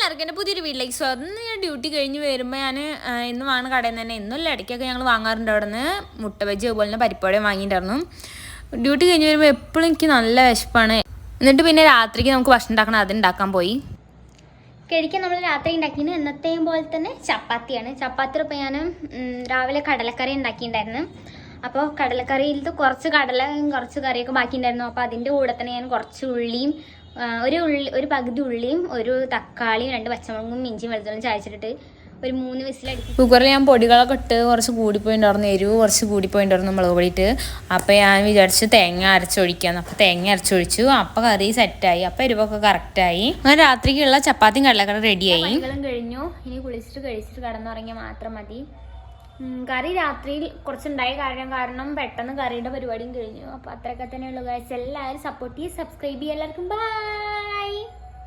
എല്ലാവർക്കും എൻ്റെ പുതിയൊരു വീട്ടിലേക്ക് സ്വാഗതം. ഞാൻ ഡ്യൂട്ടി കഴിഞ്ഞ് വരുമ്പോൾ ഞാൻ ഇന്ന് വാങ്ങുന്ന കടയിൽ നിന്ന് തന്നെ ഇന്നല്ല ഇടയ്ക്കൊക്കെ ഞങ്ങൾ വാങ്ങാറുണ്ട്. അവിടെ നിന്ന് മുട്ട ബജ്ജി അതുപോലെ തന്നെ പരിപ്പോടെ വാങ്ങിയിട്ടുണ്ടായിരുന്നു. ഡ്യൂട്ടി കഴിഞ്ഞ് വരുമ്പോൾ എപ്പോഴും എനിക്ക് നല്ല വിശപ്പാണ്. എന്നിട്ട് പിന്നെ രാത്രിക്ക് നമുക്ക് ഭക്ഷണം ഉണ്ടാക്കണം, അതുണ്ടാക്കാൻ പോയി. കഴിക്കാൻ നമ്മൾ രാത്രി ഉണ്ടാക്കിയത് എന്നത്തെയും പോലെ തന്നെ ചപ്പാത്തിയാണ്. ചപ്പാത്തി ഇപ്പോൾ ഞാൻ രാവിലെ കടലക്കറി ഉണ്ടാക്കിയിട്ടുണ്ടായിരുന്നു. അപ്പോൾ കടലക്കറിയിലത്തെ കുറച്ച് കടലയും കുറച്ച് കറിയൊക്കെ ബാക്കിയിട്ടുണ്ടായിരുന്നു. അപ്പോൾ അതിൻ്റെ കൂടെ തന്നെ ഞാൻ കുറച്ച് ഉള്ളിയും ഒരു പകുതി ഉള്ളിയും ഒരു തക്കാളിയും 2 പച്ചമുളകും ഇഞ്ചിയും വെളുത്തുള്ളിയും ചായച്ചിട്ടിട്ട് ഒരു 3 വിസിലടിക്കും. കുക്കറിൽ ഞാൻ പൊടികളൊക്കെ ഇട്ട് കുറച്ച് കൂടിപ്പോയിണ്ടായിരുന്നു, എരിവ് കുറച്ച് കൂടിപ്പോയിണ്ടായിരുന്നു മുളക് പൊടിയിട്ട്. അപ്പോൾ ഞാൻ വിചാരിച്ചു തേങ്ങ അരച്ചൊഴിക്കാന്ന്. അപ്പോൾ തേങ്ങ അരച്ചൊഴിച്ചു. അപ്പോൾ കറി സെറ്റായി, അപ്പോൾ എരിവൊക്കെ കറക്റ്റായി. അങ്ങനെ രാത്രിക്കുള്ള ചപ്പാത്തിയും കടലക്കറി റെഡിയായി. കഴിഞ്ഞു. ഇനി കുളിച്ചിട്ട് കഴിച്ചിട്ട് കിടന്നുറങ്ങിയാൽ മാത്രം മതി. കറി രാത്രിയിൽ കുറച്ചുണ്ടായ കാരണം പെട്ടെന്ന് കറിയുടെ പരിപാടിയും കഴിഞ്ഞു. അപ്പോൾ അത്രയൊക്കെ തന്നെയുള്ളൂ ഗൈസ്. എല്ലാവരും സപ്പോർട്ട് ചെയ്ത് സബ്സ്ക്രൈബ് ചെയ്യുക. എല്ലാവർക്കും ബൈ.